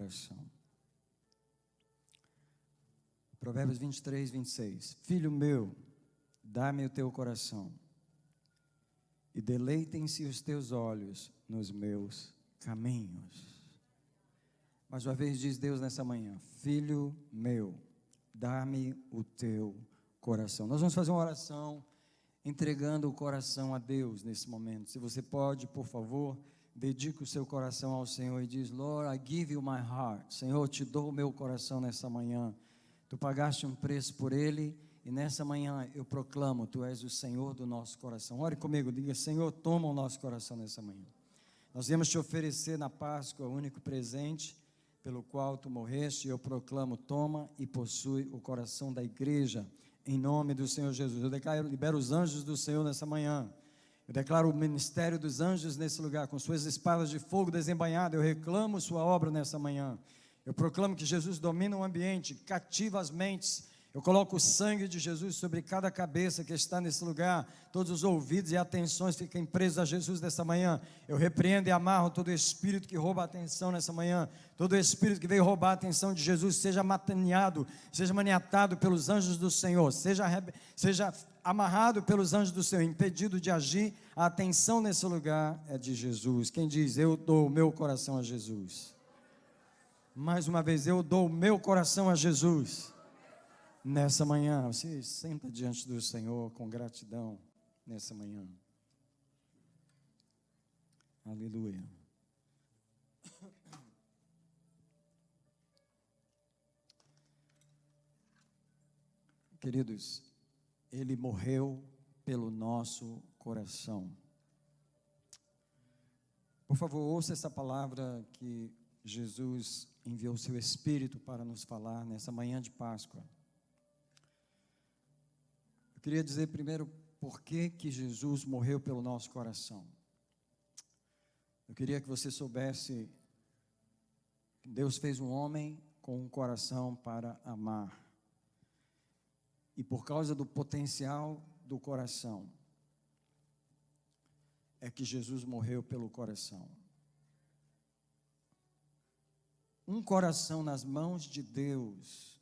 coração. Provérbios 23, 26. Filho meu, dá-me o teu coração, e deleitem-se os teus olhos nos meus caminhos. Mais uma vez diz Deus nessa manhã: filho meu, dá-me o teu coração. Nós vamos fazer uma oração entregando o coração a Deus nesse momento. Se você pode, por favor, dedique o seu coração ao Senhor e diz: Lord, I give you my heart. Senhor, eu te dou o meu coração nessa manhã. Tu pagaste um preço por ele, e nessa manhã eu proclamo: Tu és o Senhor do nosso coração. Ore comigo, diga: Senhor, toma o nosso coração nessa manhã. Nós viemos te oferecer na Páscoa o único presente pelo qual Tu morreste, e eu proclamo: toma e possui o coração da igreja, em nome do Senhor Jesus. Eu declaro, libero os anjos do Senhor nessa manhã. Eu declaro o ministério dos anjos nesse lugar, com suas espadas de fogo desembainhadas. Eu reclamo sua obra nessa manhã. Eu proclamo que Jesus domina o ambiente, cativa as mentes. Eu coloco o sangue de Jesus sobre cada cabeça que está nesse lugar. Todos os ouvidos e atenções fiquem presos a Jesus nessa manhã. Eu repreendo e amarro todo espírito que rouba a atenção nessa manhã. Todo espírito que veio roubar a atenção de Jesus seja maniatado pelos anjos do Senhor. Seja amarrado pelos anjos do Senhor, impedido de agir. A atenção nesse lugar é de Jesus. Quem diz: eu dou o meu coração a Jesus? Mais uma vez, eu dou o meu coração a Jesus. Nessa manhã, você senta diante do Senhor com gratidão nessa manhã. Aleluia. Queridos, Ele morreu pelo nosso coração. Por favor, ouça essa palavra que Jesus enviou o seu Espírito para nos falar nessa manhã de Páscoa. Eu queria dizer primeiro por que Jesus morreu pelo nosso coração. Eu queria que você soubesse que Deus fez um homem com um coração para amar. E por causa do potencial do coração, é que Jesus morreu pelo coração. Um coração nas mãos de Deus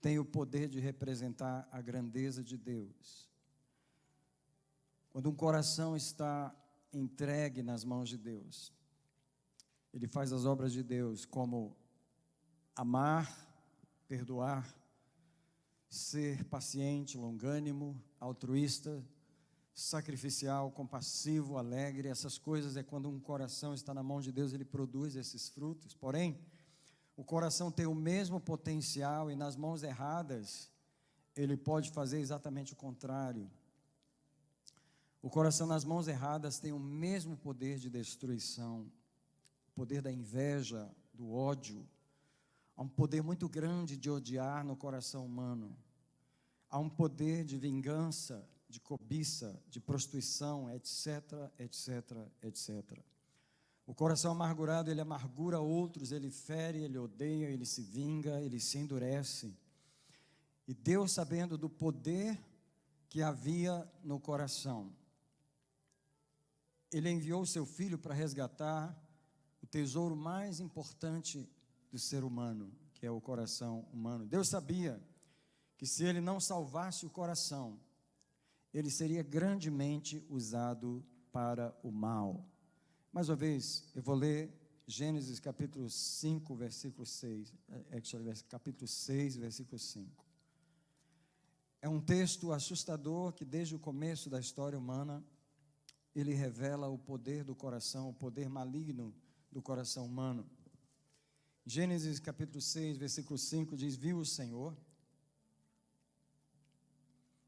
tem o poder de representar a grandeza de Deus. Quando um coração está entregue nas mãos de Deus, ele faz as obras de Deus, como amar, perdoar, ser paciente, longânimo, altruísta, sacrificial, compassivo, alegre. Essas coisas é quando um coração está na mão de Deus, ele produz esses frutos. Porém, o coração tem o mesmo potencial, e nas mãos erradas ele pode fazer exatamente o contrário. O coração nas mãos erradas tem o mesmo poder de destruição, o poder da inveja, do ódio. Há um poder muito grande de odiar no coração humano. Há um poder de vingança, de cobiça, de prostituição, etc, etc, etc. O coração amargurado, ele amargura outros, ele fere, ele odeia, ele se vinga, ele se endurece. E Deus, sabendo do poder que havia no coração, Ele enviou o seu Filho para resgatar o tesouro mais importante do ser humano, que é o coração humano. Deus sabia que se Ele não salvasse o coração, ele seria grandemente usado para o mal. Mais uma vez, eu vou ler Gênesis capítulo 5, versículo 6. Capítulo 6, versículo 5. É um texto assustador que desde o começo da história humana, ele revela o poder do coração, o poder maligno do coração humano. Gênesis capítulo 6, versículo 5 diz: viu o Senhor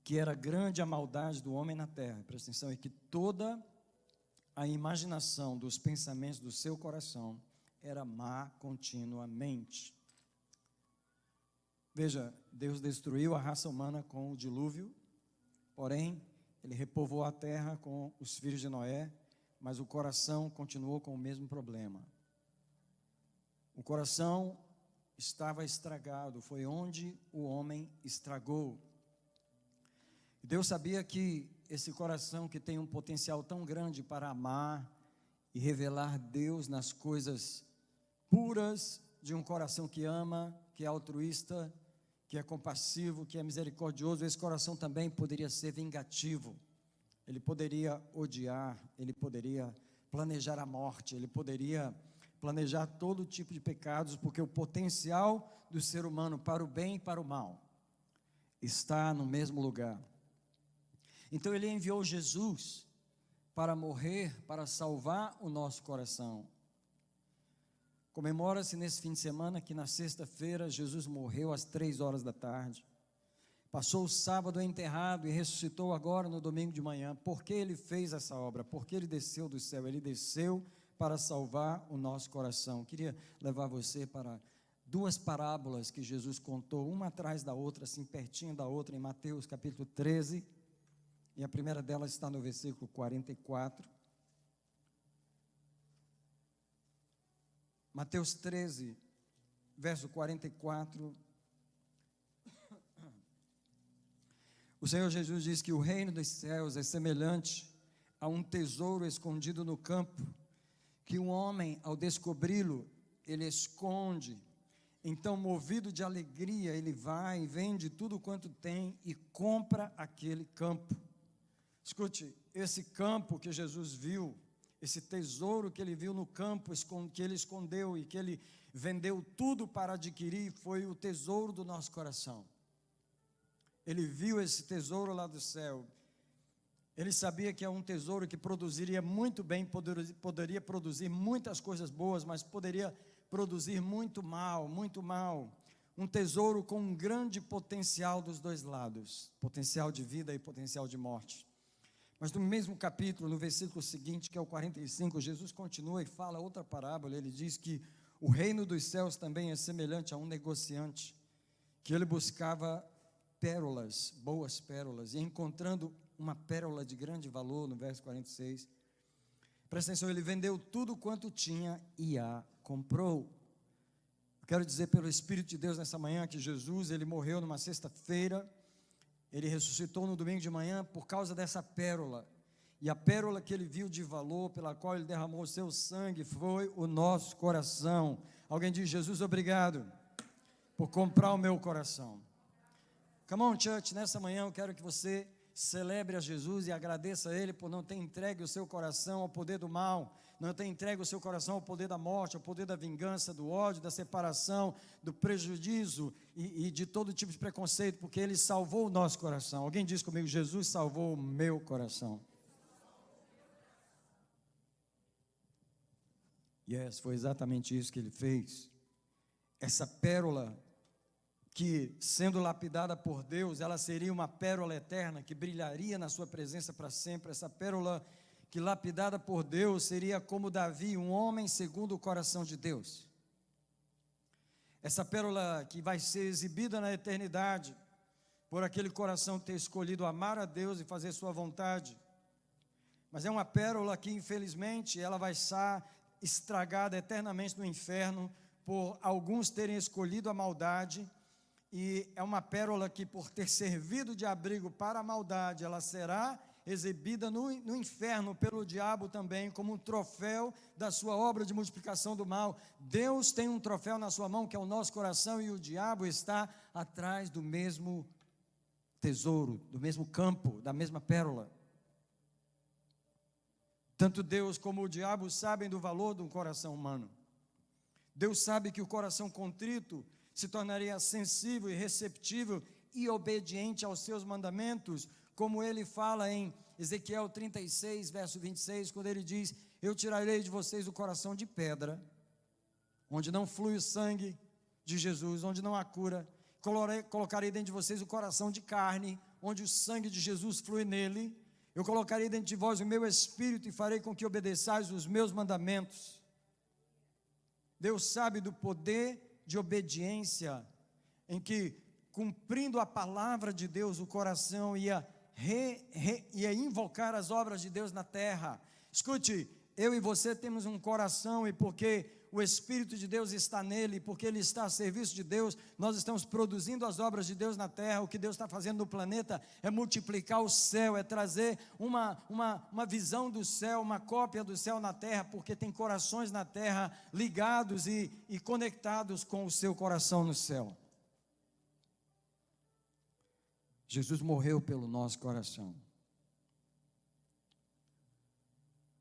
que era grande a maldade do homem na terra, presta atenção, e que toda a imaginação dos pensamentos do seu coração era má continuamente. Veja, Deus destruiu a raça humana com o dilúvio, porém, Ele repovoou a terra com os filhos de Noé, mas o coração continuou com o mesmo problema. O coração estava estragado, foi onde o homem estragou. Deus sabia que esse coração que tem um potencial tão grande para amar e revelar Deus nas coisas puras de um coração que ama, que é altruísta, que é compassivo, que é misericordioso, esse coração também poderia ser vingativo. Ele poderia odiar, ele poderia planejar a morte, ele poderia planejar todo tipo de pecados, porque o potencial do ser humano para o bem e para o mal está no mesmo lugar. Então ele enviou Jesus para morrer, para salvar o nosso coração. Comemora-se nesse fim de semana que na sexta-feira Jesus morreu às 3 horas da tarde. Passou o sábado enterrado e ressuscitou agora no domingo de manhã. Por que ele fez essa obra? Porque ele desceu do céu, ele desceu para salvar o nosso coração. Queria levar você para 2 parábolas que Jesus contou, uma atrás da outra, assim pertinho da outra, em Mateus capítulo 13, e a primeira delas está no versículo 44. Mateus 13, verso 44. O Senhor Jesus diz que o reino dos céus é semelhante a um tesouro escondido no campo, que um homem, ao descobri-lo, ele esconde. Então, movido de alegria, ele vai e vende tudo quanto tem e compra aquele campo. Escute, esse campo que Jesus viu, esse tesouro que ele viu no campo, que ele escondeu e que ele vendeu tudo para adquirir, foi o tesouro do nosso coração. Ele viu esse tesouro lá do céu. Ele sabia que é um tesouro que produziria muito bem, poderia produzir muitas coisas boas, mas poderia produzir muito mal, muito mal. Um tesouro com um grande potencial dos dois lados, potencial de vida e potencial de morte. Mas no mesmo capítulo, no versículo seguinte, que é o 45, Jesus continua e fala outra parábola. Ele diz que o reino dos céus também é semelhante a um negociante, que ele buscava pérolas, boas pérolas, e encontrando uma pérola de grande valor, no verso 46, presta atenção, ele vendeu tudo quanto tinha e a comprou. Eu quero dizer pelo Espírito de Deus nessa manhã que Jesus, ele morreu numa sexta-feira, ele ressuscitou no domingo de manhã por causa dessa pérola, e a pérola que ele viu de valor, pela qual ele derramou o seu sangue, foi o nosso coração. Alguém diz: Jesus, obrigado por comprar o meu coração. Come on, church, nessa manhã eu quero que você celebre a Jesus e agradeça a Ele por não ter entregue o seu coração ao poder do mal, não ter entregue o seu coração ao poder da morte, ao poder da vingança, do ódio, da separação, do prejuízo e de todo tipo de preconceito, porque Ele salvou o nosso coração. Alguém diz comigo: Jesus salvou o meu coração. Yes, foi exatamente isso que Ele fez. Essa pérola que, sendo lapidada por Deus, ela seria uma pérola eterna, que brilharia na sua presença para sempre. Essa pérola que, lapidada por Deus, seria como Davi, um homem segundo o coração de Deus. Essa pérola que vai ser exibida na eternidade, por aquele coração ter escolhido amar a Deus e fazer sua vontade. Mas é uma pérola que, infelizmente, ela vai estar estragada eternamente no inferno, por alguns terem escolhido a maldade. E é uma pérola que, por ter servido de abrigo para a maldade, ela será exibida no inferno pelo diabo também, como um troféu da sua obra de multiplicação do mal. Deus tem um troféu na sua mão, que é o nosso coração, e o diabo está atrás do mesmo tesouro, do mesmo campo, da mesma pérola. Tanto Deus como o diabo sabem do valor de um coração humano. Deus sabe que o coração contrito se tornaria sensível e receptível e obediente aos seus mandamentos, como ele fala em Ezequiel 36, verso 26, quando ele diz: eu tirarei de vocês o coração de pedra, onde não flui o sangue de Jesus, onde não há cura, colocarei dentro de vocês o coração de carne, onde o sangue de Jesus flui nele, eu colocarei dentro de vós o meu espírito e farei com que obedeçais os meus mandamentos. Deus sabe do poder de obediência, em que, cumprindo a palavra de Deus, o coração ia invocar as obras de Deus na terra. Escute, eu e você temos um coração, e porque o Espírito de Deus está nele, porque ele está a serviço de Deus, nós estamos produzindo as obras de Deus na terra. O que Deus está fazendo no planeta é multiplicar o céu, é trazer uma visão do céu, uma cópia do céu na terra, porque tem corações na terra ligados e conectados com o seu coração no céu. Jesus morreu pelo nosso coração.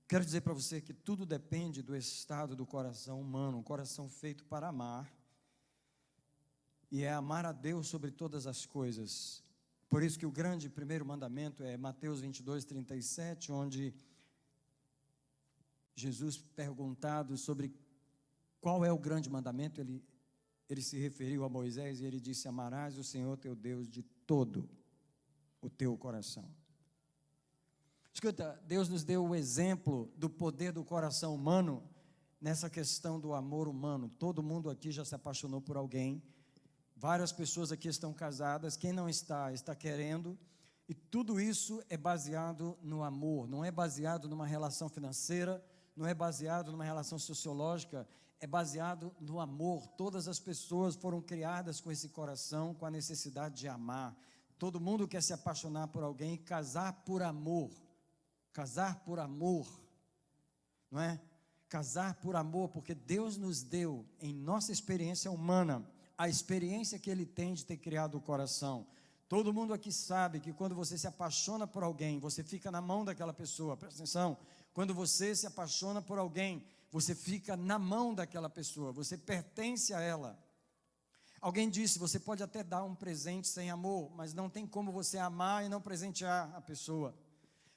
Quero dizer para você que tudo depende do estado do coração humano, um coração feito para amar, e é amar a Deus sobre todas as coisas. Por isso que o grande primeiro mandamento é Mateus 22, 37, onde Jesus, perguntado sobre qual é o grande mandamento, ele se referiu a Moisés e ele disse: amarás o Senhor teu Deus de todo o teu coração. Escuta, Deus nos deu o exemplo do poder do coração humano nessa questão do amor humano. Todo mundo aqui já se apaixonou por alguém, várias pessoas aqui estão casadas, quem não está, está querendo, e tudo isso é baseado no amor, não é baseado numa relação financeira, não é baseado numa relação sociológica, é baseado no amor. Todas as pessoas foram criadas com esse coração, com a necessidade de amar. Todo mundo quer se apaixonar por alguém e casar por amor. Casar por amor, não é? Casar por amor, porque Deus nos deu, em nossa experiência humana, a experiência que Ele tem de ter criado o coração. Todo mundo aqui sabe que quando você se apaixona por alguém, você fica na mão daquela pessoa. Presta atenção, quando você se apaixona por alguém, você fica na mão daquela pessoa, você pertence a ela. Alguém disse: você pode até dar um presente sem amor, mas não tem como você amar e não presentear a pessoa,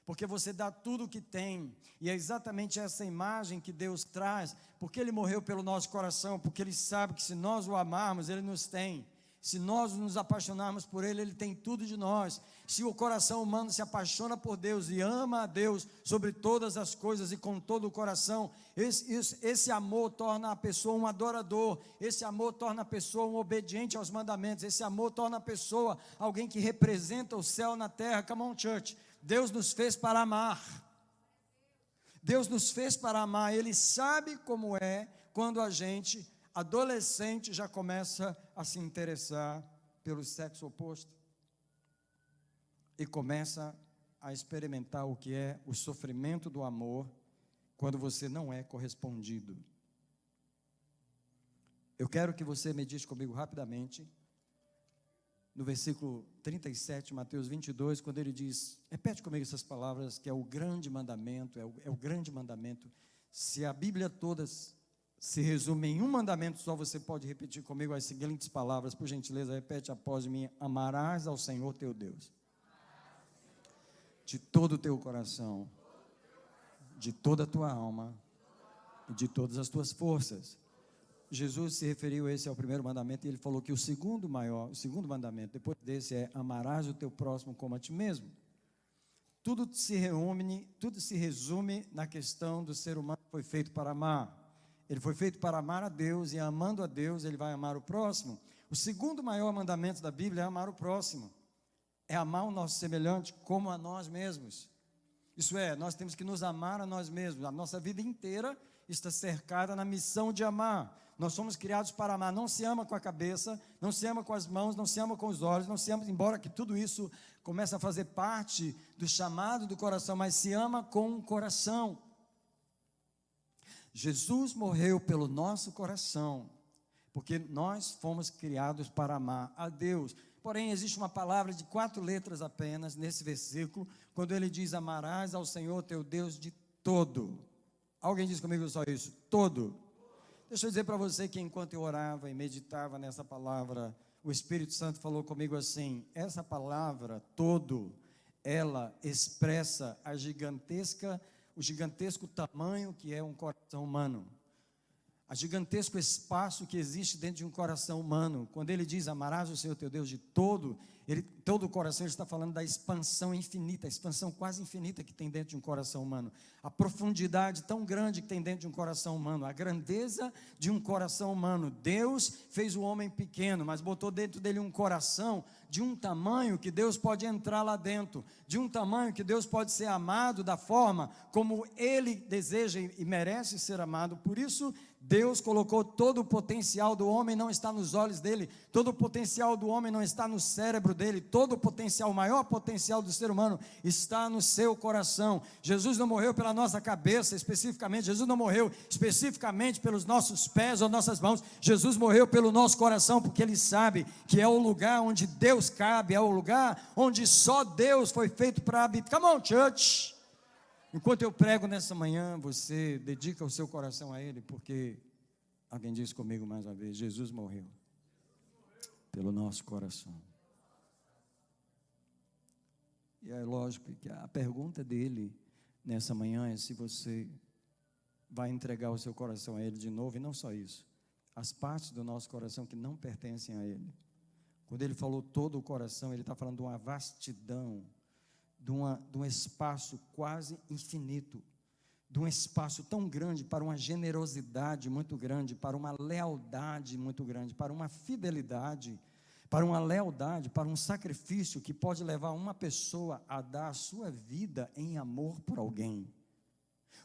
porque você dá tudo o que tem, e é exatamente essa imagem que Deus traz, porque Ele morreu pelo nosso coração, porque Ele sabe que se nós o amarmos, Ele nos tem. Se nós nos apaixonarmos por Ele, Ele tem tudo de nós. Se o coração humano se apaixona por Deus e ama a Deus sobre todas as coisas e com todo o coração, esse amor torna a pessoa um adorador, esse amor torna a pessoa um obediente aos mandamentos, esse amor torna a pessoa alguém que representa o céu na terra. Come on, church. Deus nos fez para amar. Deus nos fez para amar. Ele sabe como é quando a gente, adolescente, já começa a se interessar pelo sexo oposto e começa a experimentar o que é o sofrimento do amor quando você não é correspondido. Eu quero que você medite comigo rapidamente no versículo 37, Mateus 22, quando ele diz, repete comigo essas palavras, que é o grande mandamento, é o grande mandamento. Se a Bíblia toda se resume em um mandamento só, você pode repetir comigo as seguintes palavras, por gentileza, repete após mim: amarás ao Senhor teu Deus, de todo o teu coração, de toda a tua alma e de todas as tuas forças. Jesus se referiu, esse é o primeiro mandamento, e ele falou que o segundo mandamento, depois desse, é: amarás o teu próximo como a ti mesmo. Tudo se resume na questão do ser humano que foi feito para amar. Ele foi feito para amar a Deus, e amando a Deus, ele vai amar o próximo. O segundo maior mandamento da Bíblia é amar o próximo, é amar o nosso semelhante como a nós mesmos. Isso é, nós temos que nos amar a nós mesmos. A nossa vida inteira está cercada na missão de amar. Nós somos criados para amar. Não se ama com a cabeça, não se ama com as mãos, não se ama com os olhos, não se ama, embora que tudo isso comece a fazer parte do chamado do coração, mas se ama com o coração. Jesus morreu pelo nosso coração, porque nós fomos criados para amar a Deus. Porém, existe uma palavra de 4 letras apenas nesse versículo, quando ele diz: amarás ao Senhor teu Deus de todo. Alguém diz comigo só isso: todo. Deixa eu dizer para você que enquanto eu orava e meditava nessa palavra, o Espírito Santo falou comigo assim: essa palavra, todo, ela expressa o gigantesco tamanho que é um coração humano, o gigantesco espaço que existe dentro de um coração humano. Quando ele diz: amarás o Senhor teu Deus de todo o coração, ele está falando da expansão infinita, a expansão quase infinita que tem dentro de um coração humano, a profundidade tão grande que tem dentro de um coração humano, a grandeza de um coração humano. Deus fez o homem pequeno, mas botou dentro dele um coração de um tamanho que Deus pode entrar lá dentro, de um tamanho que Deus pode ser amado da forma como Ele deseja e merece ser amado. Por isso Deus colocou todo o potencial do homem, não está nos olhos dele, todo o potencial do homem não está no cérebro dele, todo o potencial, o maior potencial do ser humano está no seu coração. Jesus não morreu pela nossa cabeça especificamente, Jesus não morreu especificamente pelos nossos pés ou nossas mãos, Jesus morreu pelo nosso coração, porque Ele sabe que é o lugar onde Deus cabe, é o lugar onde só Deus foi feito para habitar. Come on, church! Enquanto eu prego nessa manhã, você dedica o seu coração a Ele, porque, alguém diz comigo mais uma vez, Jesus morreu pelo nosso coração. E é lógico que a pergunta dele nessa manhã é se você vai entregar o seu coração a Ele de novo, e não só isso, as partes do nosso coração que não pertencem a Ele. Quando Ele falou todo o coração, Ele está falando de uma vastidão, de um espaço quase infinito, de um espaço tão grande para uma generosidade muito grande, para uma lealdade muito grande, para uma fidelidade, para uma lealdade, para um sacrifício que pode levar uma pessoa a dar a sua vida em amor por alguém.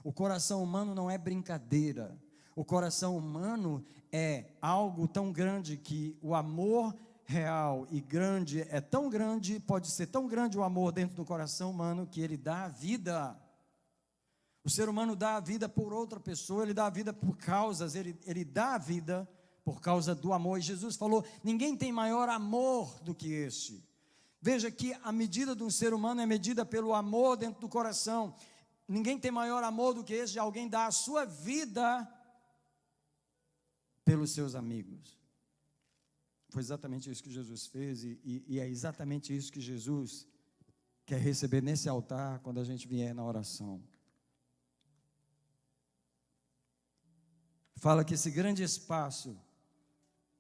O coração humano não é brincadeira, o coração humano é algo tão grande que o amor real e grande é tão grande, pode ser tão grande o amor dentro do coração humano que ele dá a vida. O ser humano dá a vida por outra pessoa, ele dá a vida por causas, ele dá a vida por causa do amor. E Jesus falou: ninguém tem maior amor do que este. Veja que a medida de um ser humano é medida pelo amor dentro do coração. Ninguém tem maior amor do que esse de alguém dar a sua vida pelos seus amigos. Foi exatamente isso que Jesus fez e é exatamente isso que Jesus quer receber nesse altar quando a gente vier na oração. Fala que esse grande espaço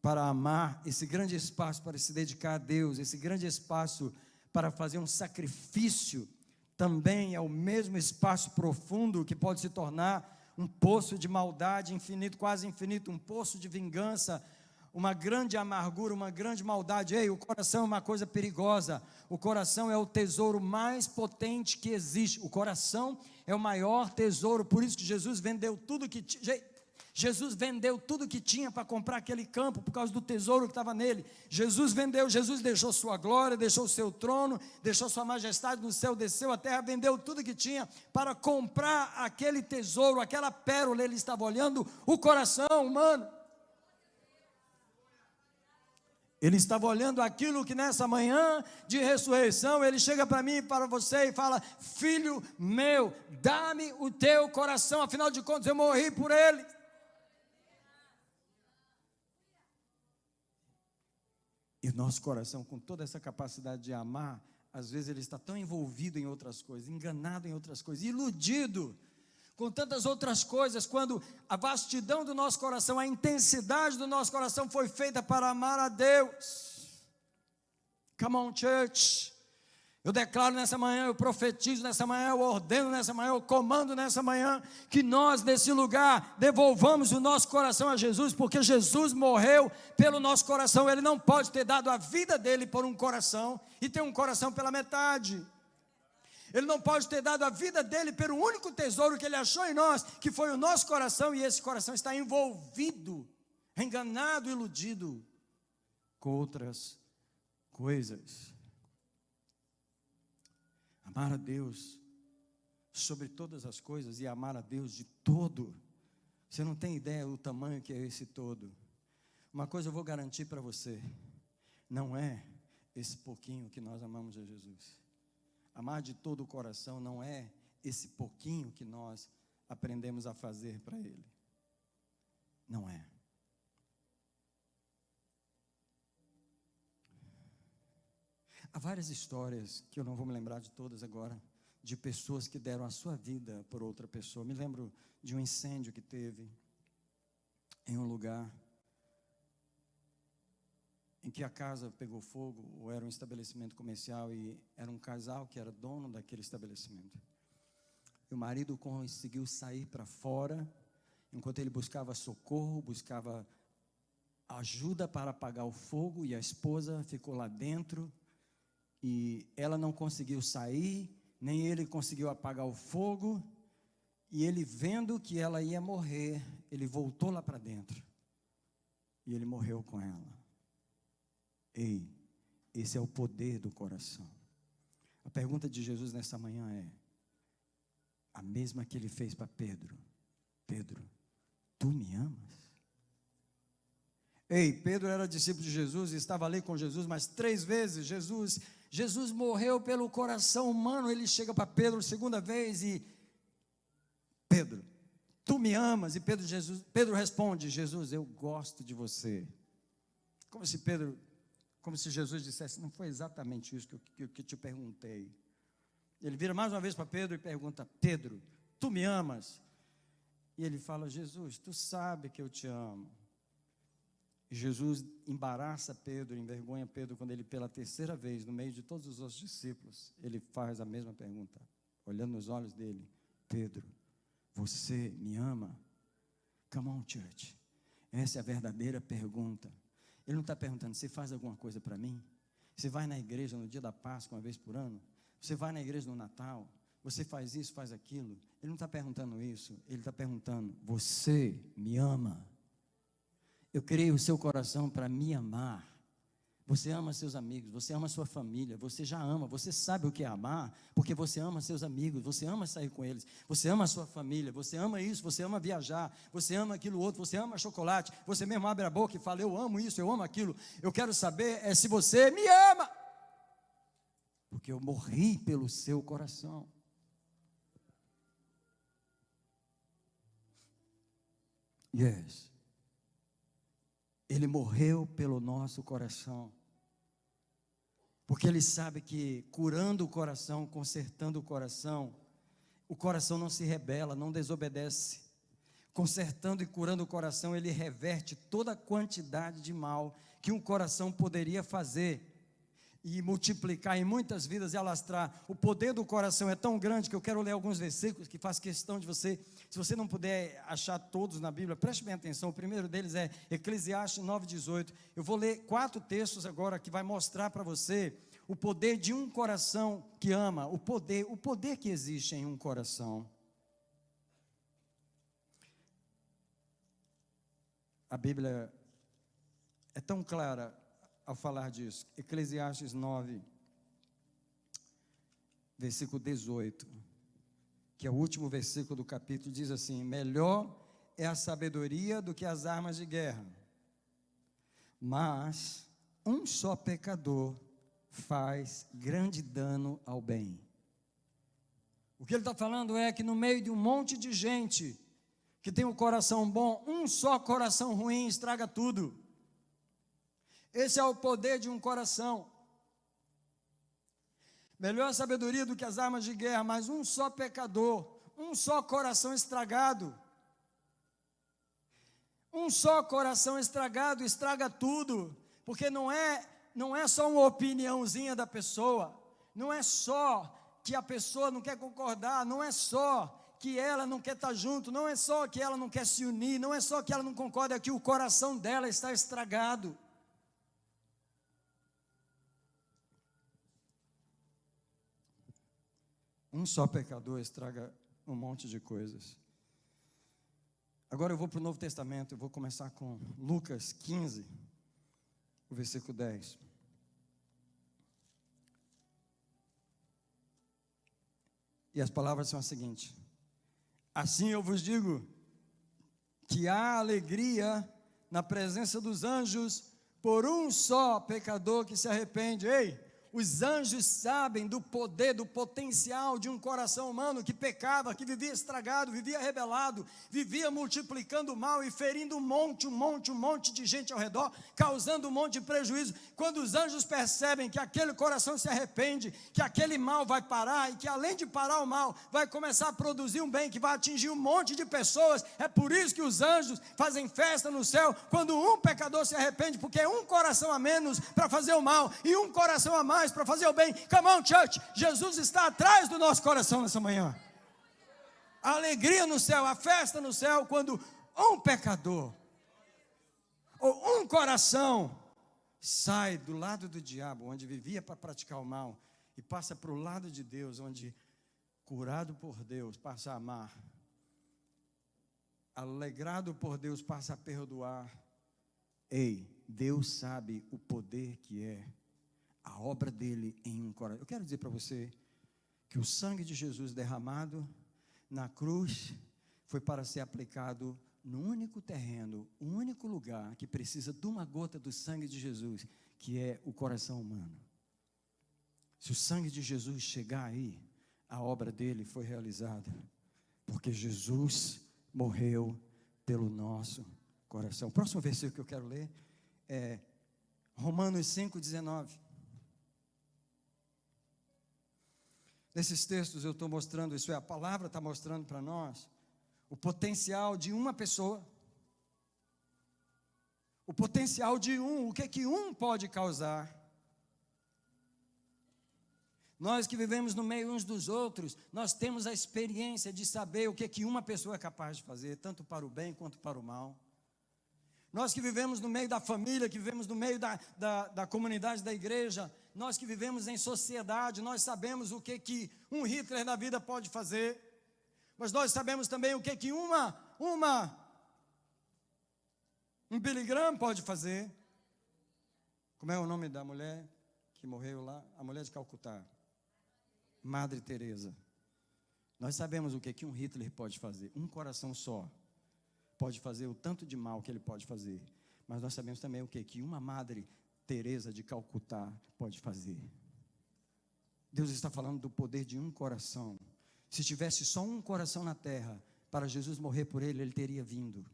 para amar, esse grande espaço para se dedicar a Deus, esse grande espaço para fazer um sacrifício, também é o mesmo espaço profundo que pode se tornar um poço de maldade infinito, quase infinito, um poço de vingança, uma grande amargura, uma grande maldade. Ei, o coração é uma coisa perigosa, o coração é o tesouro mais potente que existe, o coração é o maior tesouro, por isso que Jesus vendeu tudo que tinha. Jesus vendeu tudo que tinha para comprar aquele campo, por causa do tesouro que estava nele. Jesus vendeu, Jesus deixou sua glória, deixou o seu trono, deixou sua majestade no céu, desceu à terra, vendeu tudo que tinha para comprar aquele tesouro, aquela pérola. Ele estava olhando o coração humano. Ele estava olhando aquilo que nessa manhã de ressurreição, ele chega para mim e para você e fala: filho meu, dá-me o teu coração, afinal de contas eu morri por ele. E o nosso coração, com toda essa capacidade de amar, às vezes ele está tão envolvido em outras coisas, enganado em outras coisas, iludido com tantas outras coisas, quando a vastidão do nosso coração, a intensidade do nosso coração foi feita para amar a Deus. Come on, church. Eu declaro nessa manhã, eu profetizo nessa manhã, eu ordeno nessa manhã, eu comando nessa manhã, que nós nesse lugar devolvamos o nosso coração a Jesus, porque Jesus morreu pelo nosso coração. Ele não pode ter dado a vida dele por um coração e ter um coração pela metade. Ele não pode ter dado a vida dele pelo único tesouro que ele achou em nós, que foi o nosso coração, e esse coração está envolvido, enganado, iludido com outras coisas. Amar a Deus sobre todas as coisas e amar a Deus de todo. Você não tem ideia do tamanho que é esse todo. Uma coisa eu vou garantir para você: não é esse pouquinho que nós amamos a Jesus. Amar de todo o coração não é esse pouquinho que nós aprendemos a fazer para Ele. Não é. Há várias histórias, que eu não vou me lembrar de todas agora, de pessoas que deram a sua vida por outra pessoa. Me lembro de um incêndio que teve em um lugar em que a casa pegou fogo, ou era um estabelecimento comercial, e era um casal que era dono daquele estabelecimento. E o marido conseguiu sair para fora, enquanto ele buscava socorro, buscava ajuda para apagar o fogo, e a esposa ficou lá dentro, e ela não conseguiu sair, nem ele conseguiu apagar o fogo, e ele, vendo que ela ia morrer, ele voltou lá para dentro e ele morreu com ela. Ei, esse é o poder do coração. A pergunta de Jesus nessa manhã é a mesma que ele fez para Pedro: Pedro, tu me amas? Ei, Pedro era discípulo de Jesus e estava ali com Jesus, mas 3 vezes Jesus morreu pelo coração humano. Ele chega para Pedro segunda vez e: Pedro, tu me amas? E Pedro responde: Jesus, eu gosto de você. Como se Jesus dissesse: não foi exatamente isso que eu te perguntei. Ele vira mais uma vez para Pedro e pergunta: Pedro, tu me amas? E ele fala: Jesus, tu sabe que eu te amo. E Jesus embaraça Pedro, envergonha Pedro, quando ele, pela 3ª vez, no meio de todos os outros discípulos, ele faz a mesma pergunta, olhando nos olhos dele: Pedro, você me ama? Come on, church. Essa é a verdadeira pergunta. Ele não está perguntando: você faz alguma coisa para mim? Você vai na igreja no dia da Páscoa, uma vez por ano? Você vai na igreja no Natal? Você faz isso, faz aquilo? Ele não está perguntando isso. Ele está perguntando: você me ama? Eu criei o seu coração para me amar. Você ama seus amigos, você ama sua família, você já ama, você sabe o que é amar, porque você ama seus amigos, você ama sair com eles, você ama a sua família, você ama isso, você ama viajar, você ama aquilo outro, você ama chocolate, você mesmo abre a boca e fala: eu amo isso, eu amo aquilo. Eu quero saber se você me ama, porque eu morri pelo seu coração. Yes. Ele morreu pelo nosso coração, porque Ele sabe que curando o coração, consertando o coração não se rebela, não desobedece. Consertando e curando o coração, Ele reverte toda a quantidade de mal que um coração poderia fazer e multiplicar em muitas vidas e alastrar. O poder do coração é tão grande que eu quero ler alguns versículos que faz questão de você, se você não puder achar todos na Bíblia, preste bem atenção. O primeiro deles é Eclesiastes 9:18. Eu vou ler 4 textos agora que vai mostrar para você o poder de um coração que ama, o poder que existe em um coração. A Bíblia é tão clara ao falar disso. Eclesiastes 9, versículo 18, que é o último versículo do capítulo, diz assim: melhor é a sabedoria do que as armas de guerra, mas um só pecador faz grande dano ao bem. O que ele está falando é que no meio de um monte de gente que tem um coração bom, um só coração ruim estraga tudo. Esse é o poder de um coração. Melhor a sabedoria do que as armas de guerra, mas um só pecador, um só coração estragado. Um só coração estragado estraga tudo, porque não é só uma opiniãozinha da pessoa, não é só que a pessoa não quer concordar, não é só que ela não quer estar junto, não é só que ela não quer se unir, não é só que ela não concorda, é que o coração dela está estragado. Um só pecador estraga um monte de coisas. Agora eu vou para o Novo Testamento, eu vou começar com Lucas 15, o versículo 10. E as palavras são as seguintes: assim eu vos digo, que há alegria na presença dos anjos por um só pecador que se arrepende. Ei! Os anjos sabem do poder, do potencial de um coração humano que pecava, que vivia estragado, vivia rebelado, vivia multiplicando o mal e ferindo um monte de gente ao redor, causando um monte de prejuízo. Quando os anjos percebem que aquele coração se arrepende, que aquele mal vai parar e que além de parar o mal, vai começar a produzir um bem que vai atingir um monte de pessoas, é por isso que os anjos fazem festa no céu quando um pecador se arrepende, porque é um coração a menos para fazer o mal e um coração a mais para fazer o bem. Come on, church. Jesus está atrás do nosso coração nessa manhã. A alegria no céu, a festa no céu, quando um pecador ou um coração sai do lado do diabo, onde vivia para praticar o mal, e passa para o lado de Deus, onde, curado por Deus, passa a amar. alegrado por Deus, passa a perdoar. Ei, Deus sabe o poder que é a obra dele em um coração. Eu quero dizer para você que o sangue de Jesus derramado na cruz foi para ser aplicado no único terreno, o único lugar que precisa de uma gota do sangue de Jesus, que é o coração humano. Se o sangue de Jesus chegar aí, a obra dele foi realizada, porque Jesus morreu pelo nosso coração. O próximo versículo que eu quero ler é Romanos 5,19. Nesses textos eu estou mostrando, isso é, a palavra está mostrando para nós o potencial de uma pessoa, o potencial de o que um pode causar. Nós que vivemos no meio uns dos outros, nós temos a experiência de saber o que uma pessoa é capaz de fazer, tanto para o bem quanto para o mal. Nós que vivemos no meio da família, que vivemos no meio da comunidade da igreja, nós que vivemos em sociedade, nós sabemos o que um Hitler da vida pode fazer, mas nós sabemos também o que um Billy Graham pode fazer. Como é o nome da mulher que morreu lá? A mulher de Calcutá, Madre Teresa. Nós sabemos o que um Hitler pode fazer. Um coração só pode fazer o tanto de mal que ele pode fazer. Mas nós sabemos também o que uma Madre Teresa de Calcutá pode fazer. Deus está falando do poder de um coração. Se tivesse só um coração na terra, para Jesus morrer por ele, ele teria vindo.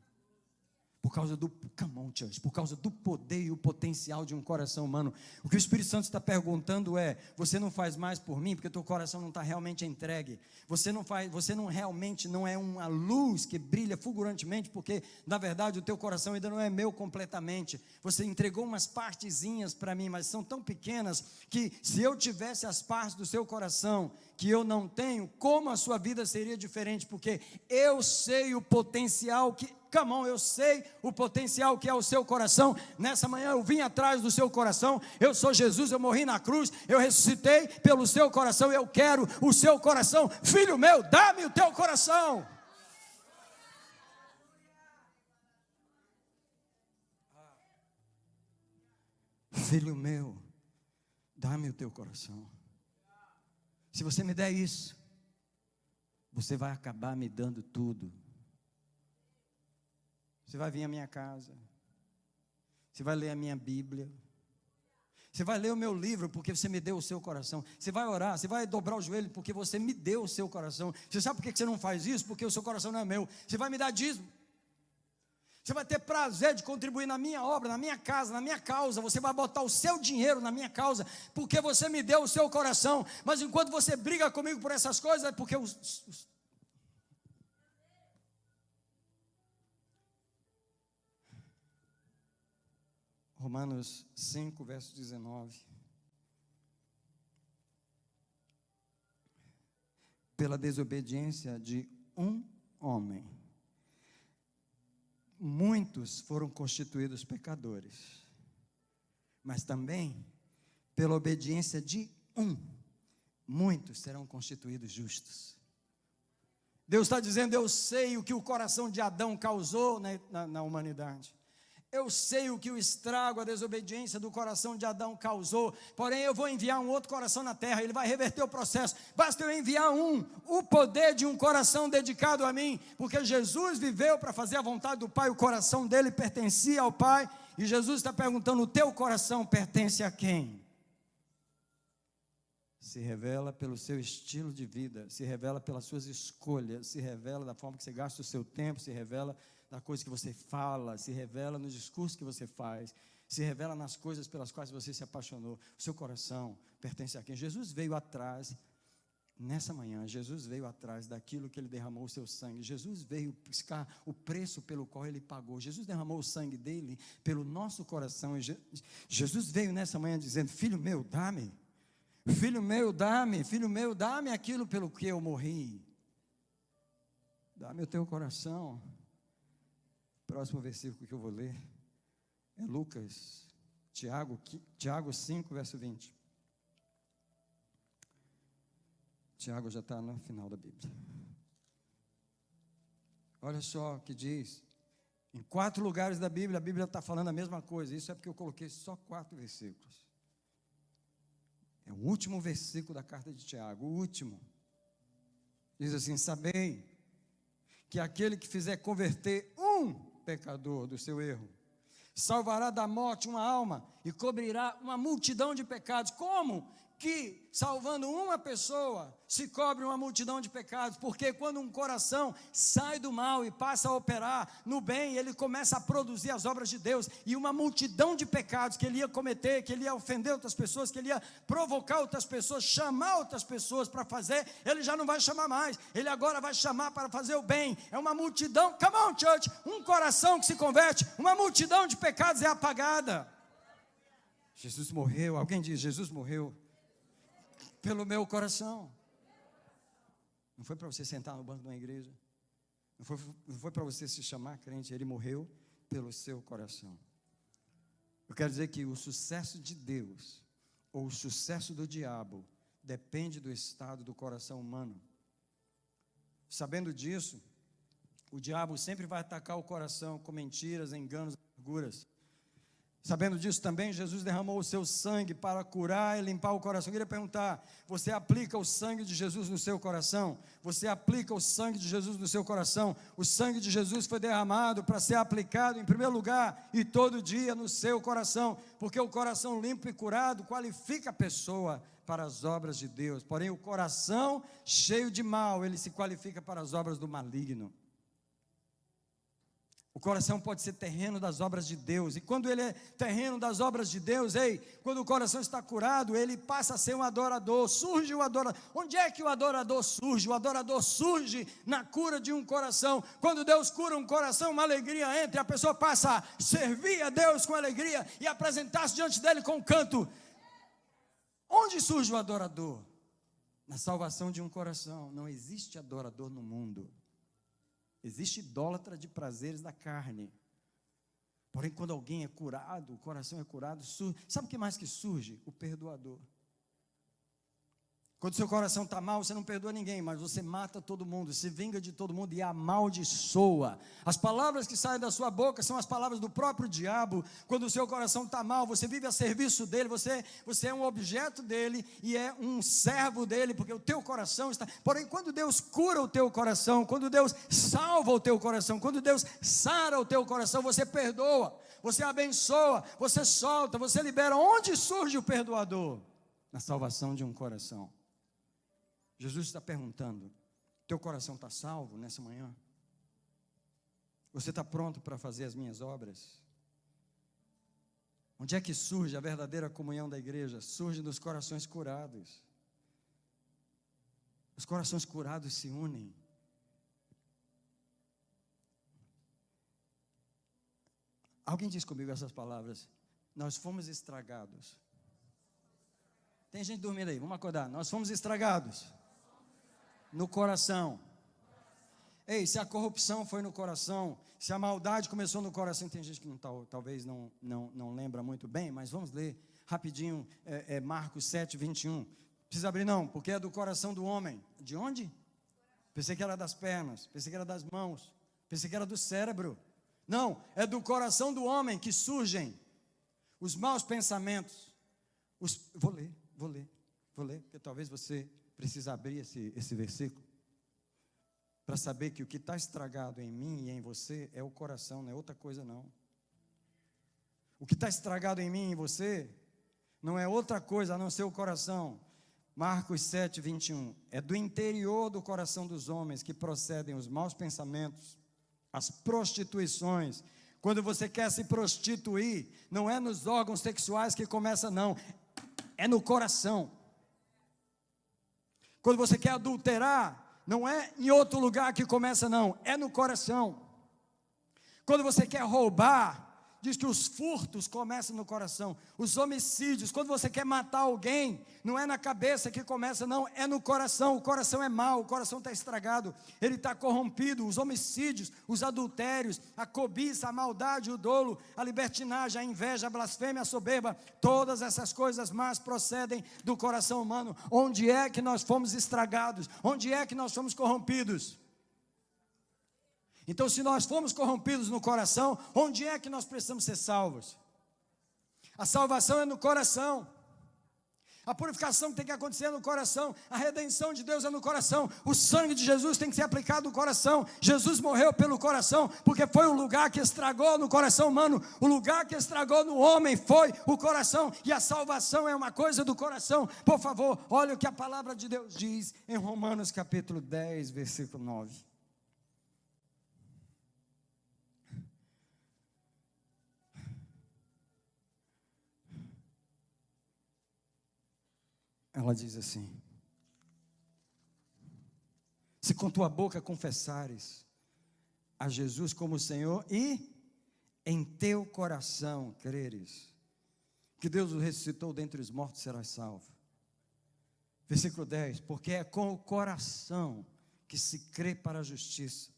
Por causa do, come on, church, por causa do poder e o potencial de um coração humano. O que o Espírito Santo está perguntando é: você não faz mais por mim, porque o teu coração não está realmente entregue. Você não realmente não é uma luz que brilha fulgurantemente, porque na verdade o teu coração ainda não é meu completamente. Você entregou umas partezinhas para mim, mas são tão pequenas que se eu tivesse as partes do seu coração que eu não tenho, como a sua vida seria diferente? Porque eu sei o potencial que, come on, eu sei o potencial que é o seu coração. Nessa manhã eu vim atrás do seu coração. Eu sou Jesus, eu morri na cruz, eu ressuscitei pelo seu coração. Eu quero o seu coração. Filho meu, dá-me o teu coração. Filho meu, dá-me o teu coração. Se você me der isso, você vai acabar me dando tudo. Você vai vir à minha casa, você vai ler a minha Bíblia, você vai ler o meu livro porque você me deu o seu coração. Você vai orar, você vai dobrar o joelho porque você me deu o seu coração. Você sabe por que você não faz isso? Porque o seu coração não é meu. Você vai me dar dízimo. Você vai ter prazer de contribuir na minha obra, na minha casa, na minha causa. Você vai botar o seu dinheiro na minha causa, porque você me deu o seu coração. Mas enquanto você briga comigo por essas coisas, é porque Romanos 5, verso 19. Pela desobediência de um homem, muitos foram constituídos pecadores, mas também, pela obediência de muitos serão constituídos justos. Deus está dizendo: eu sei o que o coração de Adão causou na humanidade. Eu sei o que o estrago, a desobediência do coração de Adão causou, porém eu vou enviar um outro coração na terra, ele vai reverter o processo. Basta eu enviar o poder de um coração dedicado a mim, porque Jesus viveu para fazer a vontade do Pai, o coração dele pertencia ao Pai, e Jesus está perguntando: o teu coração pertence a quem? Se revela pelo seu estilo de vida, se revela pelas suas escolhas, se revela da forma que você gasta o seu tempo, se revela da coisa que você fala, se revela nos discursos que você faz, se revela nas coisas pelas quais você se apaixonou. O seu coração pertence a quem? Jesus veio atrás, nessa manhã, Jesus veio atrás daquilo que ele derramou o seu sangue. Jesus veio buscar o preço pelo qual ele pagou. Jesus derramou o sangue dele pelo nosso coração. Jesus veio nessa manhã dizendo: filho meu, dá-me. Filho meu, dá-me. Filho meu, dá-me aquilo pelo que eu morri. Dá-me o teu coração. Próximo versículo que eu vou ler é Lucas, Tiago 5, verso 20. Tiago já está no final da Bíblia. Olha só o que diz. Em 4 lugares da Bíblia, a Bíblia está falando a mesma coisa. Isso é porque eu coloquei só 4 versículos. É o último versículo da carta de Tiago, o último. Diz assim: sabei que aquele que fizer converter um pecador do seu erro, salvará da morte uma alma e cobrirá uma multidão de pecados. Como que, salvando uma pessoa, se cobre uma multidão de pecados? Porque quando um coração sai do mal e passa a operar no bem, ele começa a produzir as obras de Deus, e uma multidão de pecados que ele ia cometer, que ele ia ofender outras pessoas, que ele ia provocar outras pessoas, chamar outras pessoas para fazer, ele já não vai chamar mais, ele agora vai chamar para fazer o bem. É uma multidão, come on church, um coração que se converte, uma multidão de pecados é apagada. Jesus morreu, alguém diz, Jesus morreu pelo meu coração. Não foi para você sentar no banco de uma igreja, não foi para você se chamar crente, ele morreu pelo seu coração. Eu quero dizer que o sucesso de Deus, ou o sucesso do diabo, depende do estado do coração humano. Sabendo disso, o diabo sempre vai atacar o coração com mentiras, enganos, amarguras. Sabendo disso também, Jesus derramou o seu sangue para curar e limpar o coração. Eu queria perguntar, você aplica o sangue de Jesus no seu coração? Você aplica o sangue de Jesus no seu coração? O sangue de Jesus foi derramado para ser aplicado em primeiro lugar e todo dia no seu coração, porque o coração limpo e curado qualifica a pessoa para as obras de Deus. Porém, o coração cheio de mal, ele se qualifica para as obras do maligno. O coração pode ser terreno das obras de Deus, e quando ele é terreno das obras de Deus, quando o coração está curado, ele passa a ser um adorador, surge o adorador. Onde é que o adorador surge? O adorador surge na cura de um coração. Quando Deus cura um coração, uma alegria entra, e a pessoa passa a servir a Deus com alegria, e apresentar-se diante dele com canto. Onde surge o adorador? Na salvação de um coração. Não existe adorador no mundo. Existe idólatra de prazeres da carne. Porém, quando alguém é curado, o coração é curado, sabe o que mais que surge? O perdoador. Quando seu coração está mal, você não perdoa ninguém, mas você mata todo mundo, se vinga de todo mundo e amaldiçoa. As palavras que saem da sua boca são as palavras do próprio diabo. Quando o seu coração está mal, você vive a serviço dele, você é um objeto dele e é um servo dele, porque o teu coração está... Porém, quando Deus cura o teu coração, quando Deus salva o teu coração, quando Deus sara o teu coração, você perdoa, você abençoa, você solta, você libera. Onde surge o perdoador? Na salvação de um coração. Jesus está perguntando, teu coração está salvo nessa manhã? Você está pronto para fazer as minhas obras? Onde é que surge a verdadeira comunhão da igreja? Surge dos corações curados. Os corações curados se unem. Alguém diz comigo essas palavras? Nós fomos estragados. Tem gente dormindo aí, vamos acordar. Nós fomos estragados no coração. Ei, se a corrupção foi no coração, se a maldade começou no coração, tem gente que talvez não lembra muito bem, mas vamos ler rapidinho, Marcos 7, 21. Precisa abrir não, porque é do coração do homem. De onde? Pensei que era das pernas, pensei que era das mãos, pensei que era do cérebro. Não, é do coração do homem que surgem os maus pensamentos. Vou ler, porque talvez você precise abrir esse versículo, para saber que o que está estragado em mim e em você é o coração, não é outra coisa não. O que está estragado em mim e em você, não é outra coisa a não ser o coração. Marcos 7, 21, é do interior do coração dos homens que procedem os maus pensamentos, as prostituições. Quando você quer se prostituir, não é nos órgãos sexuais que começa não, é no coração. Quando você quer adulterar, não é em outro lugar que começa não, é no coração. Quando você quer roubar, diz que os furtos começam no coração. Os homicídios, quando você quer matar alguém, não é na cabeça que começa não, é no coração. O coração é mau, o coração está estragado, ele está corrompido. Os homicídios, os adultérios, a cobiça, a maldade, o dolo, a libertinagem, a inveja, a blasfêmia, a soberba, todas essas coisas más procedem do coração humano. Onde é que nós fomos estragados? Onde é que nós fomos corrompidos? Então, se nós formos corrompidos no coração, onde é que nós precisamos ser salvos? A salvação é no coração. A purificação tem que acontecer no coração. A redenção de Deus é no coração. O sangue de Jesus tem que ser aplicado no coração. Jesus morreu pelo coração, porque foi o lugar que estragou no coração humano. O lugar que estragou no homem foi o coração. E a salvação é uma coisa do coração. Por favor, olha o que a palavra de Deus diz em Romanos capítulo 10, versículo 9. Ela diz assim: se com tua boca confessares a Jesus como Senhor e em teu coração creres que Deus o ressuscitou dentre os mortos, serás salvo. Versículo 10, porque é com o coração que se crê para a justiça.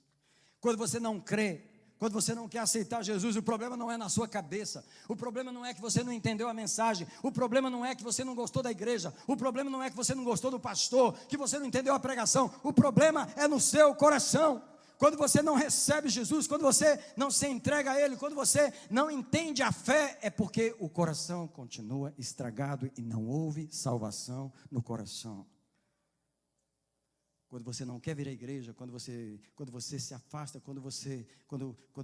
Quando você não crê, quando você não quer aceitar Jesus, o problema não é na sua cabeça. O problema não é que você não entendeu a mensagem. O problema não é que você não gostou da igreja. O problema não é que você não gostou do pastor, que você não entendeu a pregação. O problema é no seu coração. Quando você não recebe Jesus, quando você não se entrega a Ele, quando você não entende a fé, é porque o coração continua estragado e não houve salvação no coração. Quando você não quer vir à igreja, quando você se afasta, quando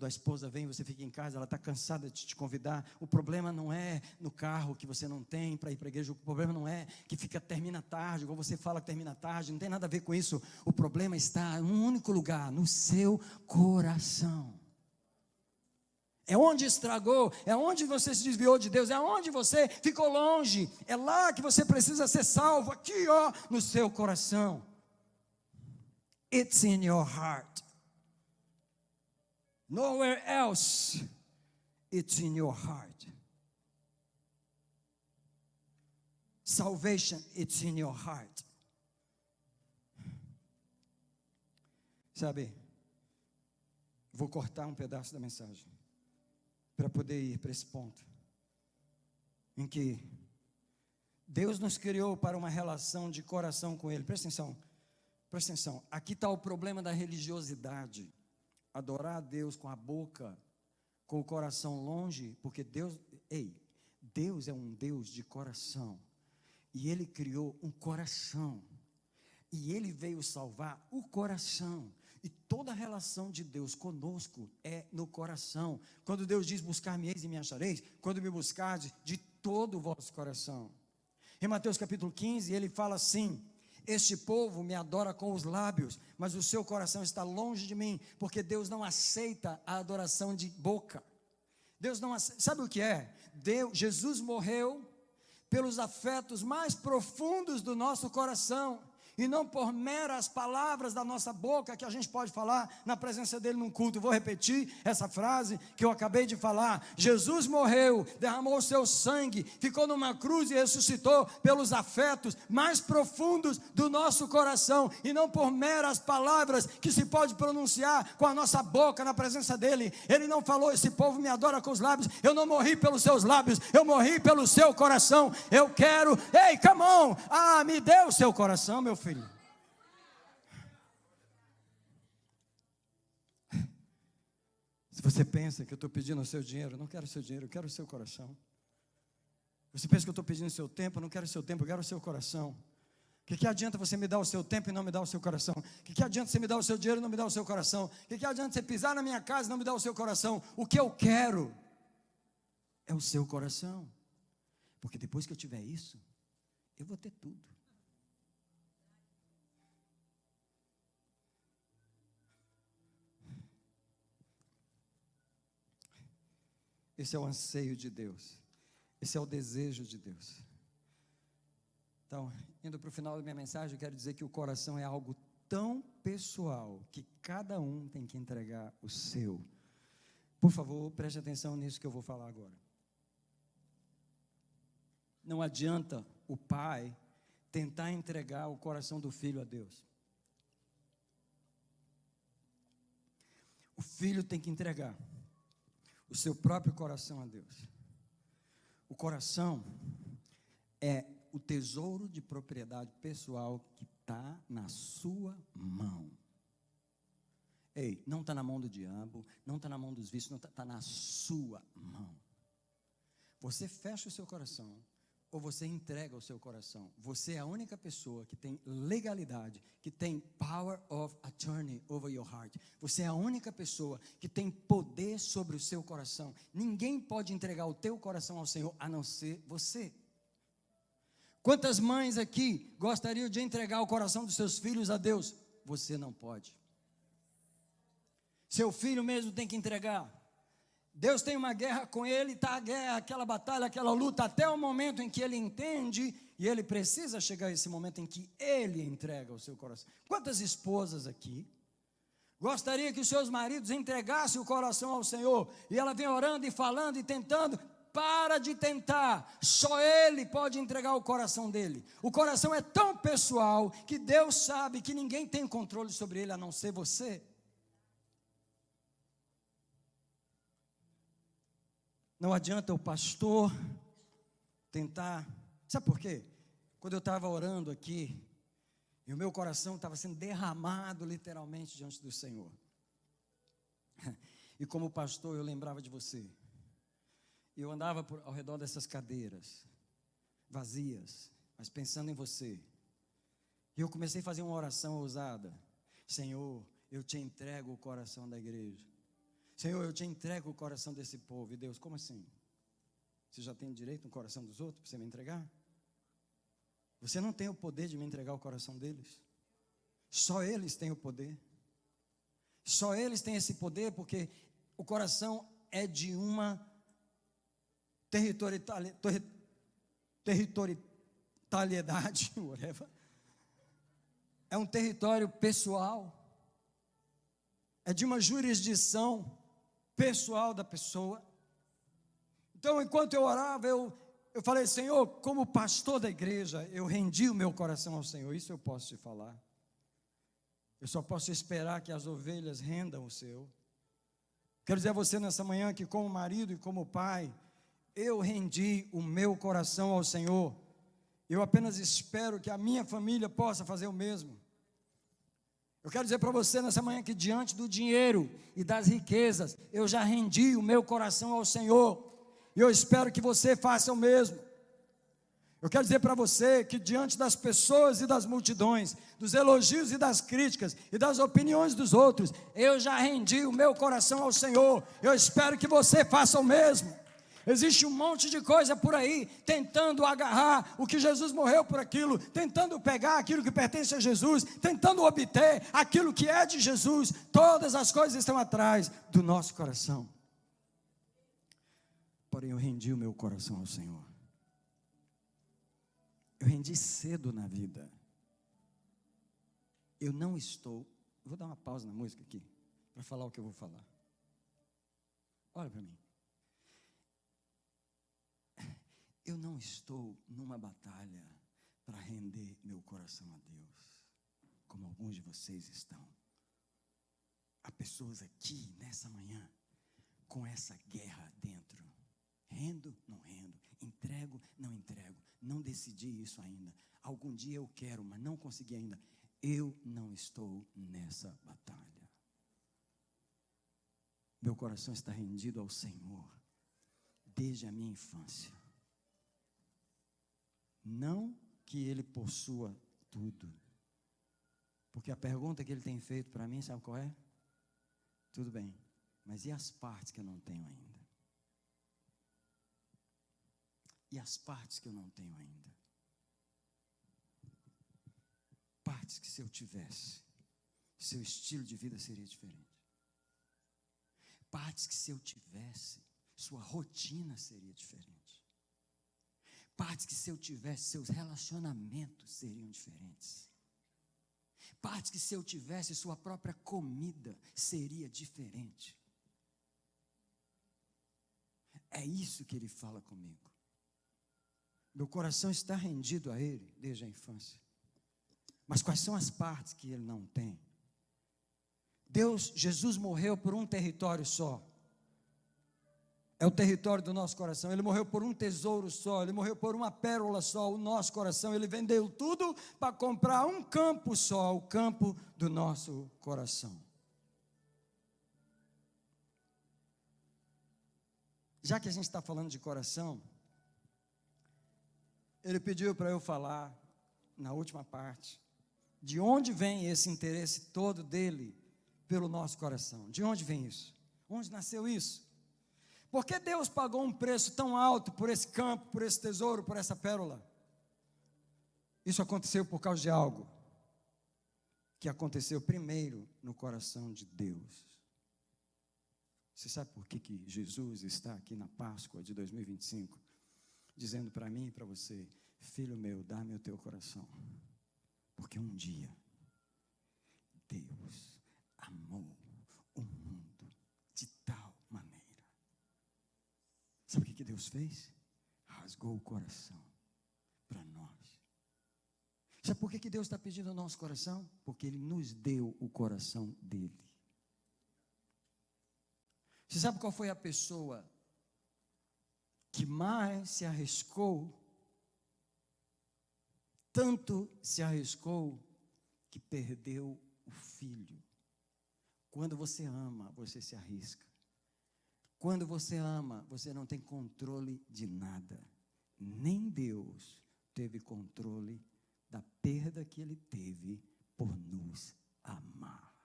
a esposa vem, você fica em casa, ela está cansada de te convidar. O problema não é no carro que você não tem para ir para a igreja. O problema não é que termina tarde, igual você fala que termina tarde. Não tem nada a ver com isso. O problema está em um único lugar, no seu coração. É onde estragou, é onde você se desviou de Deus, é onde você ficou longe. É lá que você precisa ser salvo, aqui ó, no seu coração. It's in your heart. Nowhere else. It's in your heart. Salvation, it's in your heart. Sabe, vou cortar um pedaço da mensagem para poder ir para esse ponto em que Deus nos criou para uma relação de coração com Ele. Presta atenção. Presta atenção, aqui está o problema da religiosidade. Adorar a Deus com a boca, com o coração longe, porque Deus é um Deus de coração. E Ele criou um coração. E Ele veio salvar o coração. E toda a relação de Deus conosco é no coração. Quando Deus diz, buscar-me-eis e me achareis, quando me buscardes de todo o vosso coração. Em Mateus capítulo 15, Ele fala assim: este povo me adora com os lábios, mas o seu coração está longe de mim, porque Deus não aceita a adoração de boca. Deus não aceita, sabe o que é? Jesus morreu pelos afetos mais profundos do nosso coração, e não por meras palavras da nossa boca que a gente pode falar na presença dele num culto. Vou repetir essa frase que eu acabei de falar. Jesus morreu, derramou o seu sangue, ficou numa cruz e ressuscitou pelos afetos mais profundos do nosso coração, e não por meras palavras que se pode pronunciar com a nossa boca na presença dele. Ele não falou, esse povo me adora com os lábios. Eu não morri pelos seus lábios, eu morri pelo seu coração. Eu quero, come on, me dê o seu coração, meu filho. Se você pensa que eu estou pedindo o seu dinheiro, eu não quero o seu dinheiro, eu quero o seu coração. Você pensa que eu estou pedindo o seu tempo, eu não quero o seu tempo, eu quero o seu coração. O que adianta você me dar o seu tempo e não me dar o seu coração? O que adianta você me dar o seu dinheiro e não me dar o seu coração? O que adianta você pisar na minha casa e não me dar o seu coração? O que eu quero é o seu coração. Porque depois que eu tiver isso, eu vou ter tudo. Esse é o anseio de Deus. Esse é o desejo de Deus. Então, indo para o final da minha mensagem, eu quero dizer que o coração é algo tão pessoal que cada um tem que entregar o seu. Por favor, preste atenção nisso que eu vou falar agora. Não adianta o pai tentar entregar o coração do filho a Deus. O filho tem que entregar o seu próprio coração a Deus. O coração é o tesouro de propriedade pessoal que está na sua mão. Ei, não está na mão do diabo, não está na mão dos vícios, não está na sua mão. Você fecha o seu coração, ou você entrega o seu coração. Você é a única pessoa que tem legalidade, que tem power of attorney over your heart. Você é a única pessoa que tem poder sobre o seu coração. Ninguém pode entregar o teu coração ao Senhor, a não ser você. Quantas mães aqui gostariam de entregar o coração dos seus filhos a Deus? Você não pode. Seu filho mesmo tem que entregar. Deus tem uma guerra com ele, está a guerra, aquela batalha, aquela luta, até o momento em que ele entende, e ele precisa chegar a esse momento em que ele entrega o seu coração. Quantas esposas aqui gostaria que os seus maridos entregassem o coração ao Senhor, e ela vem orando e falando e tentando? Para de tentar, só Ele pode entregar o coração dele. O coração é tão pessoal, que Deus sabe que ninguém tem controle sobre ele, a não ser você. Não adianta o pastor tentar. Sabe por quê? Quando eu estava orando aqui, e o meu coração estava sendo derramado literalmente diante do Senhor. E como pastor eu lembrava de você. Eu andava ao redor dessas cadeiras, vazias, mas pensando em você. E eu comecei a fazer uma oração ousada. Senhor, eu te entrego o coração da igreja. Senhor, eu te entrego o coração desse povo. E Deus, como assim? Você já tem direito no coração dos outros para você me entregar? Você não tem o poder de me entregar o coração deles. Só eles têm o poder. Só eles têm esse poder, porque o coração é de uma territorialidade, whatever. É um território pessoal. É de uma jurisdição pessoal da pessoa. Então, enquanto eu orava, eu falei, Senhor, como pastor da igreja, eu rendi o meu coração ao Senhor. Isso eu posso te falar. Eu só posso esperar que as ovelhas rendam o seu. Quero dizer a você nessa manhã que, como marido e como pai, eu rendi o meu coração ao Senhor. Eu apenas espero que a minha família possa fazer o mesmo. Eu quero dizer para você nessa manhã que diante do dinheiro e das riquezas, eu já rendi o meu coração ao Senhor. E eu espero que você faça o mesmo. Eu quero dizer para você que diante das pessoas e das multidões, dos elogios e das críticas e das opiniões dos outros, eu já rendi o meu coração ao Senhor. Eu espero que você faça o mesmo. Existe um monte de coisa por aí, tentando agarrar o que Jesus morreu por aquilo, tentando pegar aquilo que pertence a Jesus, tentando obter aquilo que é de Jesus. Todas as coisas estão atrás do nosso coração. Porém, eu rendi o meu coração ao Senhor. Eu rendi cedo na vida. Eu não estou... Vou dar uma pausa na música aqui, para falar o que eu vou falar. Olha para mim. Eu não estou numa batalha para render meu coração a Deus, como alguns de vocês estão. Há pessoas aqui nessa manhã com essa guerra dentro. Rendo, não rendo. Entrego, não entrego. Não decidi isso ainda. Algum dia eu quero, mas não consegui ainda. Eu não estou nessa batalha. Meu coração está rendido ao Senhor desde a minha infância. Não que Ele possua tudo, porque a pergunta que Ele tem feito para mim, sabe qual é? Tudo bem, mas e as partes que eu não tenho ainda? E as partes que eu não tenho ainda? Partes que se eu tivesse, seu estilo de vida seria diferente. Partes que se eu tivesse, sua rotina seria diferente. Partes que se eu tivesse, seus relacionamentos seriam diferentes. Partes que se eu tivesse, sua própria comida seria diferente. É isso que Ele fala comigo. Meu coração está rendido a Ele desde a infância. Mas quais são as partes que Ele não tem? Jesus morreu por um território só. É o território do nosso coração. Ele morreu por um tesouro só. Ele morreu por uma pérola só, o nosso coração. Ele vendeu tudo para comprar um campo só, o campo do nosso coração. já que a gente está falando de coração, ele pediu para eu falar, na última parte, de onde vem esse interesse todo dele pelo nosso coração. De onde vem isso? Onde nasceu isso? Por que Deus pagou um preço tão alto por esse campo, por esse tesouro, por essa pérola? Isso aconteceu por causa de algo que aconteceu primeiro no coração de Deus. Você sabe por que Jesus está aqui na Páscoa de 2025, dizendo para mim e para você: filho meu, dá-me o teu coração, porque um dia Deus amou o mundo de tal maneira. Sabe o que Deus fez? Rasgou o coração para nós. Sabe por que Deus está pedindo o nosso coração? Porque Ele nos deu o coração dEle. Você sabe qual foi a pessoa que mais se arriscou? Tanto se arriscou que perdeu o filho. Quando você ama, você se arrisca. Quando você ama, você não tem controle de nada. Nem Deus teve controle da perda que Ele teve por nos amar.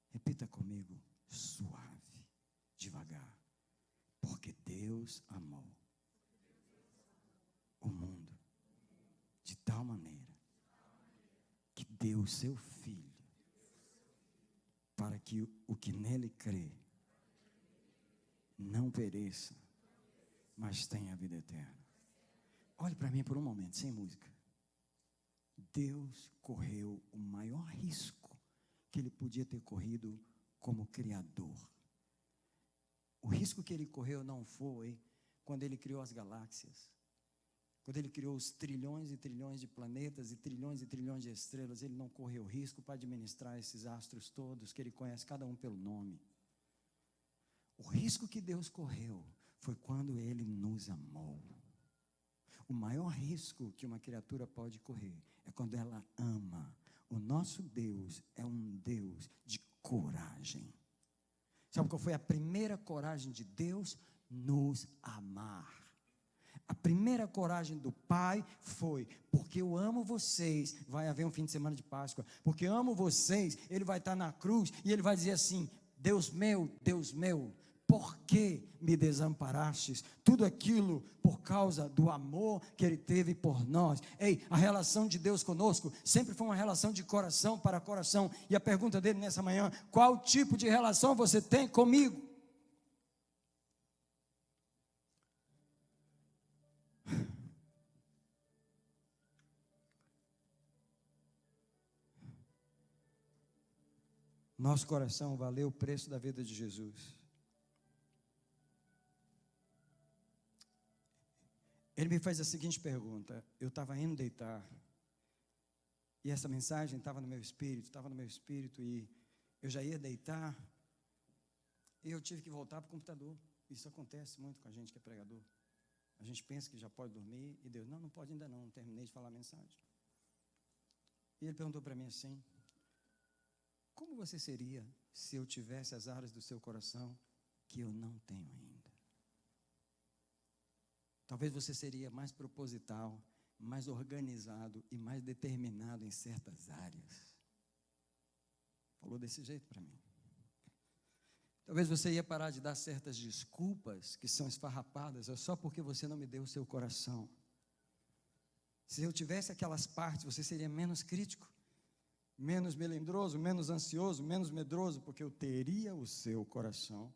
Repita comigo, suave, devagar. Porque Deus amou o mundo de tal maneira que deu o seu Filho para que o que nele crê não pereça, mas tenha a vida eterna. Olhe para mim por um momento, sem música. Deus correu o maior risco que Ele podia ter corrido como Criador. O risco que Ele correu não foi quando Ele criou as galáxias, quando Ele criou os trilhões e trilhões de planetas e trilhões de estrelas. Ele não correu risco para administrar esses astros todos, que Ele conhece cada um pelo nome. O risco que Deus correu foi quando Ele nos amou. O maior risco que uma criatura pode correr é quando ela ama. O nosso Deus é um Deus de coragem. Sabe qual foi a primeira coragem de Deus? Nos amar. A primeira coragem do Pai foi: porque eu amo vocês. Vai haver um fim de semana de Páscoa. Porque eu amo vocês. Ele vai estar na cruz e Ele vai dizer assim: Deus meu, por que me desamparastes? Tudo aquilo por causa do amor que Ele teve por nós. Ei, a relação de Deus conosco sempre foi uma relação de coração para coração. E a pergunta dele nessa manhã: qual tipo de relação você tem comigo? Nosso coração valeu o preço da vida de Jesus. Ele me faz a seguinte pergunta. Eu estava indo deitar, e essa mensagem estava no meu espírito, e eu já ia deitar, e eu tive que voltar para o computador. Isso acontece muito com a gente que é pregador. A gente pensa que já pode dormir, e Deus: não pode ainda não terminei de falar a mensagem. E Ele perguntou para mim assim: como você seria se eu tivesse as áreas do seu coração que eu não tenho ainda? Talvez você seria mais proposital, mais organizado e mais determinado em certas áreas. Falou desse jeito para mim. Talvez você ia parar de dar certas desculpas que são esfarrapadas, só porque você não me deu o seu coração. Se eu tivesse aquelas partes, você seria menos crítico, menos melindroso, menos ansioso, menos medroso, porque eu teria o seu coração.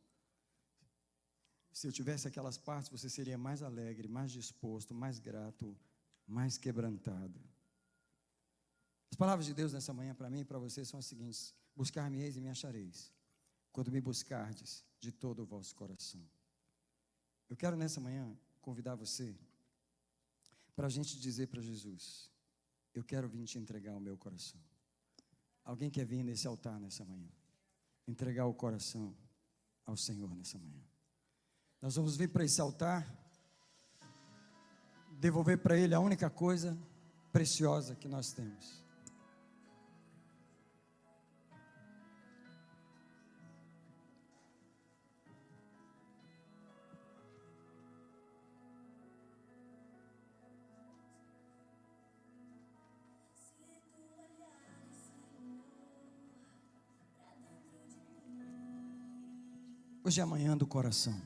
Se eu tivesse aquelas partes, você seria mais alegre, mais disposto, mais grato, mais quebrantado. As palavras de Deus nessa manhã para mim e para você são as seguintes: buscar-me-eis e me achareis, quando me buscardes de todo o vosso coração. Eu quero nessa manhã convidar você para a gente dizer para Jesus: eu quero vir te entregar o meu coração. Alguém quer vir nesse altar nessa manhã? Entregar o coração ao Senhor nessa manhã. Nós vamos vir para esse altar, devolver para Ele a única coisa preciosa que nós temos. Hoje é a manhã do coração.